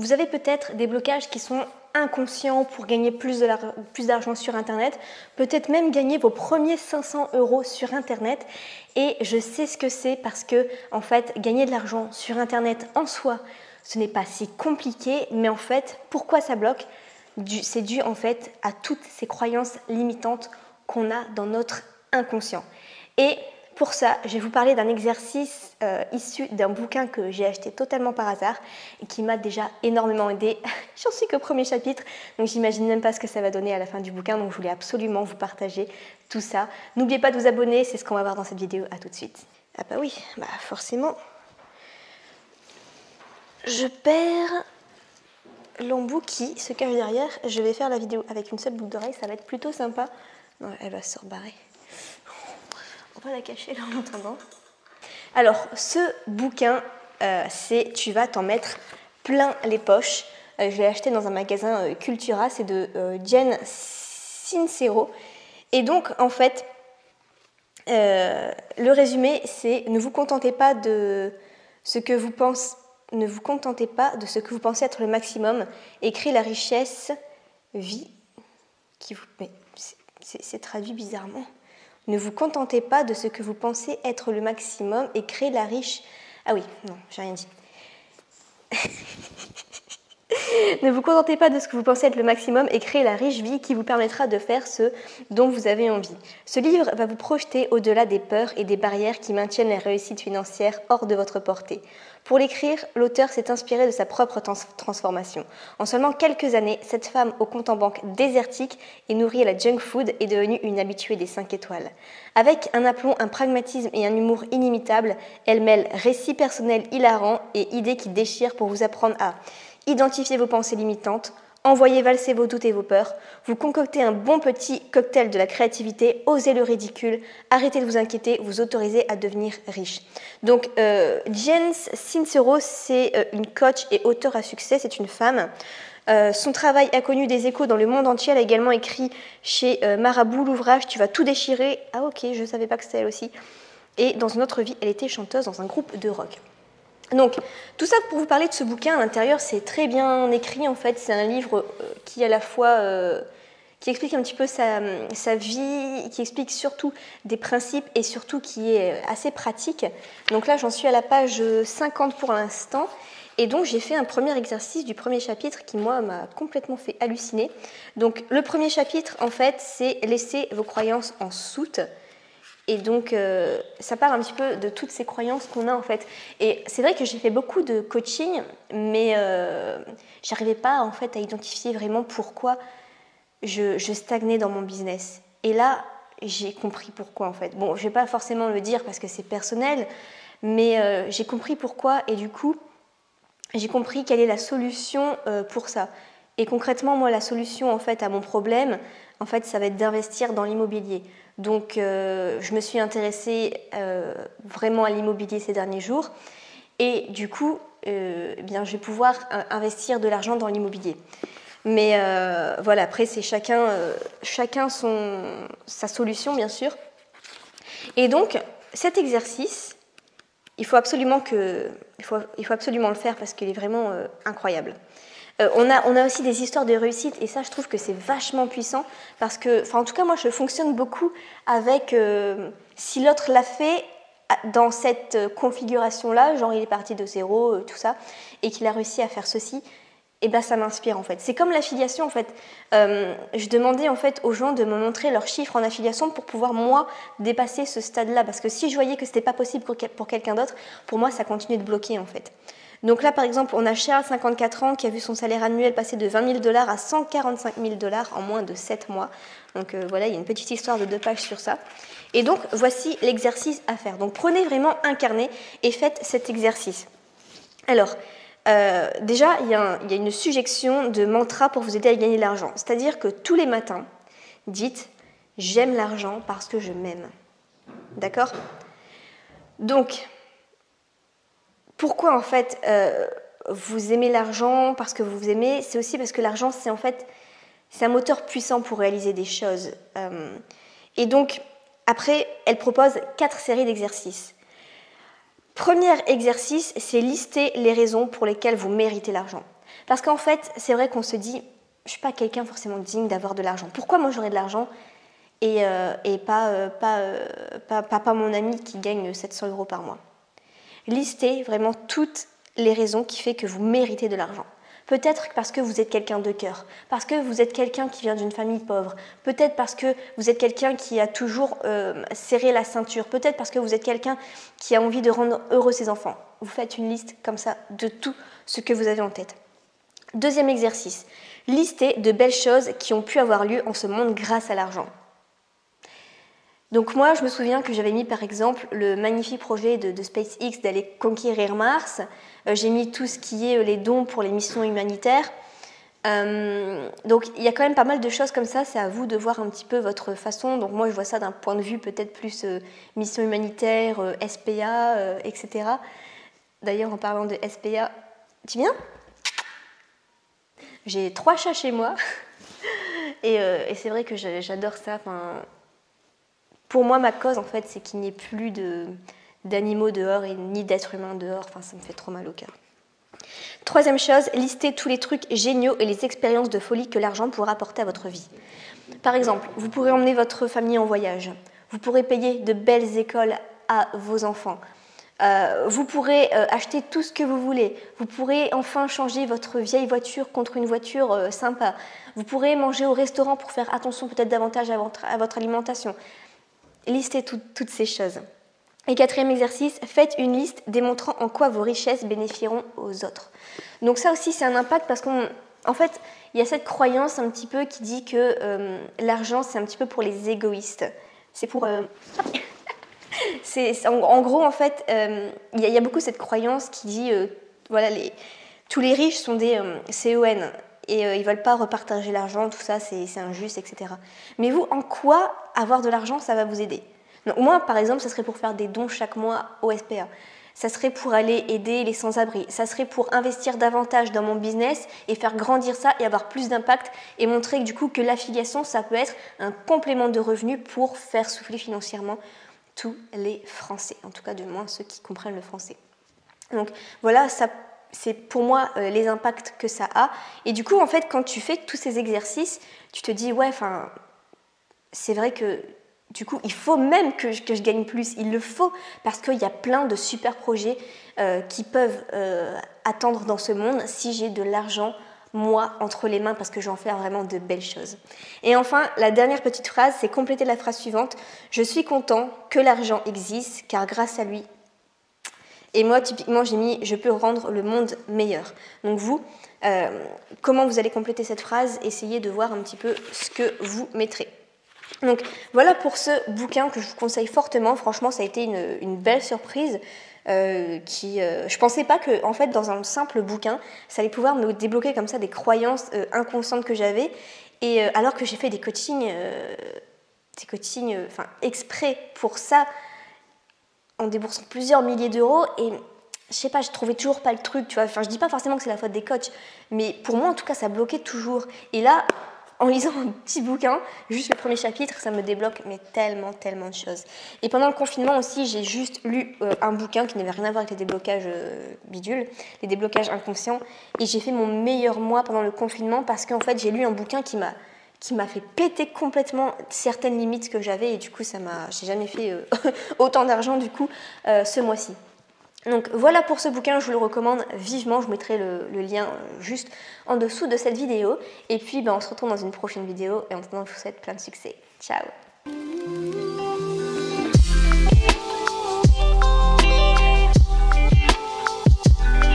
Vous avez peut-être des blocages qui sont inconscients pour gagner plus d'argent sur Internet, peut-être même gagner vos premiers 500 € sur Internet. Et je sais ce que c'est parce que, en fait, gagner de l'argent sur Internet en soi, ce n'est pas si compliqué, mais en fait, pourquoi ça bloque? C'est dû en fait à toutes ces croyances limitantes qu'on a dans notre inconscient. Et pour ça, je vais vous parler d'un exercice issu d'un bouquin que j'ai acheté totalement par hasard et qui m'a déjà énormément aidé. J'en suis qu'au premier chapitre, donc j'imagine même pas ce que ça va donner à la fin du bouquin, donc je voulais absolument vous partager tout ça. N'oubliez pas de vous abonner, c'est ce qu'on va voir dans cette vidéo. À tout de suite. Ah bah oui, bah forcément. Je perds l'embout qui se cache derrière. Je vais faire la vidéo avec une seule boucle d'oreille, ça va être plutôt sympa. Non, elle va se rebarrer. On va la cacher là en attendant. Alors, ce bouquin, c'est Tu vas t'en mettre plein les poches. Je l'ai acheté dans un magasin Cultura, c'est de Jen Sincero. Et donc, en fait, le résumé, c'est ne vous contentez pas de ce que vous pensez. Ne vous contentez pas de ce que vous pensez être le maximum et créez la richesse, vie, qui vous... Mais c'est traduit bizarrement. Ne vous contentez pas de ce que vous pensez être le maximum et créez la riche... Ah oui, non, j'ai rien dit. Ne vous contentez pas de ce que vous pensez être le maximum et créez la riche vie qui vous permettra de faire ce dont vous avez envie. Ce livre va vous projeter au-delà des peurs et des barrières qui maintiennent les réussites financières hors de votre portée. Pour l'écrire, l'auteur s'est inspiré de sa propre transformation. En seulement quelques années, cette femme au compte en banque désertique et nourrie à la junk food est devenue une habituée des 5 étoiles. Avec un aplomb, un pragmatisme et un humour inimitable, elle mêle récits personnels hilarants et idées qui déchirent pour vous apprendre à identifier vos pensées limitantes, envoyez valser vos doutes et vos peurs, vous concoctez un bon petit cocktail de la créativité, osez le ridicule, arrêtez de vous inquiéter, vous autorisez à devenir riche. Donc, Jen Sincero, c'est une coach et auteure à succès, c'est une femme. Son travail a connu des échos dans le monde entier. Elle a également écrit chez Marabout l'ouvrage « Tu vas tout déchirer ». Ah ok, je ne savais pas que c'était elle aussi. Et dans une autre vie, elle était chanteuse dans un groupe de rock. Donc, tout ça pour vous parler de ce bouquin. À l'intérieur, c'est très bien écrit, en fait. C'est un livre qui, à la fois, qui explique un petit peu sa vie, qui explique surtout des principes et surtout qui est assez pratique. Donc là, j'en suis à la page 50 pour l'instant. Et donc, j'ai fait un premier exercice du premier chapitre qui, moi, m'a complètement fait halluciner. Donc, le premier chapitre, en fait, c'est « Laissez vos croyances en soute ». Et donc, ça parle un petit peu de toutes ces croyances qu'on a en fait. Et c'est vrai que j'ai fait beaucoup de coaching, mais j'arrivais pas en fait à identifier vraiment pourquoi je stagnais dans mon business. Et là, j'ai compris pourquoi en fait. Bon, je vais pas forcément le dire parce que c'est personnel, mais j'ai compris pourquoi et du coup, j'ai compris quelle est la solution pour ça. Et concrètement, moi, la solution en fait à mon problème, en fait, ça va être d'investir dans l'immobilier. Donc, je me suis intéressée vraiment à l'immobilier ces derniers jours. Et du coup, bien, je vais pouvoir investir de l'argent dans l'immobilier. Mais voilà, après, c'est chacun sa solution, bien sûr. Et donc, cet exercice, il faut absolument le faire parce qu'il est vraiment incroyable. On a aussi des histoires de réussite et ça je trouve que c'est vachement puissant parce que, en tout cas moi je fonctionne beaucoup avec si l'autre l'a fait dans cette configuration-là, genre il est parti de zéro, tout ça, et qu'il a réussi à faire ceci, et ben ça m'inspire en fait. C'est comme l'affiliation en fait. Je demandais en fait aux gens de me montrer leurs chiffres en affiliation pour pouvoir moi dépasser ce stade-là parce que si je voyais que c'était pas possible pour quelqu'un d'autre, pour moi ça continuait de bloquer en fait. Donc là, par exemple, on a Charles, 54 ans, qui a vu son salaire annuel passer de 20 000 $ à 145 000 $ en moins de 7 mois. Donc voilà, il y a une petite histoire de 2 pages sur ça. Et donc, voici l'exercice à faire. Donc prenez vraiment un carnet et faites cet exercice. Alors, déjà, il y a une suggestion de mantra pour vous aider à gagner de l'argent. C'est-à-dire que tous les matins, dites « J'aime l'argent parce que je m'aime ». D'accord ? Donc, pourquoi en fait vous aimez l'argent parce que vous vous aimez? C'est aussi parce que l'argent c'est un moteur puissant pour réaliser des choses. Et donc après elle propose 4 séries d'exercices. Premier exercice, c'est lister les raisons pour lesquelles vous méritez l'argent. Parce qu'en fait, c'est vrai qu'on se dit, je ne suis pas quelqu'un forcément digne d'avoir de l'argent. Pourquoi moi j'aurais de l'argent et pas mon ami qui gagne 700 € par mois? Listez vraiment toutes les raisons qui font que vous méritez de l'argent. Peut-être parce que vous êtes quelqu'un de cœur, parce que vous êtes quelqu'un qui vient d'une famille pauvre, peut-être parce que vous êtes quelqu'un qui a toujours serré la ceinture, peut-être parce que vous êtes quelqu'un qui a envie de rendre heureux ses enfants. Vous faites une liste comme ça de tout ce que vous avez en tête. Deuxième exercice, listez de belles choses qui ont pu avoir lieu en ce monde grâce à l'argent. Donc moi, je me souviens que j'avais mis par exemple le magnifique projet de SpaceX d'aller conquérir Mars. J'ai mis tout ce qui est les dons pour les missions humanitaires. Donc il y a quand même pas mal de choses comme ça, c'est à vous de voir un petit peu votre façon. Donc moi je vois ça d'un point de vue peut-être plus mission humanitaire, SPA, etc. D'ailleurs en parlant de SPA, tu viens? J'ai 3 chats chez moi et c'est vrai que j'adore ça. Pour moi, ma cause, en fait, c'est qu'il n'y ait plus d'animaux dehors et ni d'êtres humains dehors. Enfin, ça me fait trop mal au cœur. Troisième chose, listez tous les trucs géniaux et les expériences de folie que l'argent pourra apporter à votre vie. Par exemple, vous pourrez emmener votre famille en voyage. Vous pourrez payer de belles écoles à vos enfants. Vous pourrez acheter tout ce que vous voulez. Vous pourrez enfin changer votre vieille voiture contre une voiture sympa. Vous pourrez manger au restaurant pour faire attention peut-être davantage à votre alimentation. Listez toutes ces choses. Et quatrième exercice, faites une liste démontrant en quoi vos richesses bénéficieront aux autres. Donc ça aussi, c'est un impact parce qu'en fait, il y a cette croyance un petit peu qui dit que l'argent, c'est un petit peu pour les égoïstes. C'est pour... en gros, en fait, il y a beaucoup cette croyance qui dit, voilà, tous les riches sont des CON. Et ils ne veulent pas repartager l'argent, tout ça, c'est injuste, etc. Mais vous, en quoi avoir de l'argent, ça va vous aider? Donc, moi, par exemple, ça serait pour faire des dons chaque mois au SPA. Ça serait pour aller aider les sans-abri. Ça serait pour investir davantage dans mon business et faire grandir ça et avoir plus d'impact et montrer que, du coup, que l'affiliation, ça peut être un complément de revenus pour faire souffler financièrement tous les Français. En tout cas, du moins ceux qui comprennent le français. Donc, voilà, ça... C'est pour moi les impacts que ça a. Et du coup, en fait, quand tu fais tous ces exercices, tu te dis, ouais, c'est vrai que du coup, il faut même que je gagne plus. Il le faut parce qu'il y a plein de super projets qui peuvent attendre dans ce monde si j'ai de l'argent, moi, entre les mains, parce que je vais en faire vraiment de belles choses. Et enfin, la dernière petite phrase, c'est compléter la phrase suivante. Je suis content que l'argent existe, car grâce à lui, et moi, typiquement, j'ai mis « je peux rendre le monde meilleur ». Donc vous, comment vous allez compléter cette phrase? Essayez de voir un petit peu ce que vous mettrez. Donc voilà pour ce bouquin que je vous conseille fortement. Franchement, ça a été une belle surprise. Je pensais pas que, en fait, dans un simple bouquin, ça allait pouvoir me débloquer comme ça des croyances inconscientes que j'avais. Et alors que j'ai fait des coachings exprès pour ça, en déboursant plusieurs milliers d'euros et je sais pas, je trouvais toujours pas le truc, tu vois. Enfin, je dis pas forcément que c'est la faute des coachs, mais pour moi en tout cas ça bloquait toujours. Et là, en lisant un petit bouquin, juste le premier chapitre, ça me débloque mais tellement de choses. Et pendant le confinement aussi, j'ai juste lu un bouquin qui n'avait rien à voir avec les déblocages bidules, les déblocages inconscients, et j'ai fait mon meilleur mois pendant le confinement parce qu'en fait j'ai lu un bouquin qui m'a fait péter complètement certaines limites que j'avais et du coup j'ai jamais fait autant d'argent du coup ce mois-ci. Donc voilà pour ce bouquin, je vous le recommande vivement, je vous mettrai le lien juste en dessous de cette vidéo et puis on se retrouve dans une prochaine vidéo et en attendant je vous souhaite plein de succès. Ciao.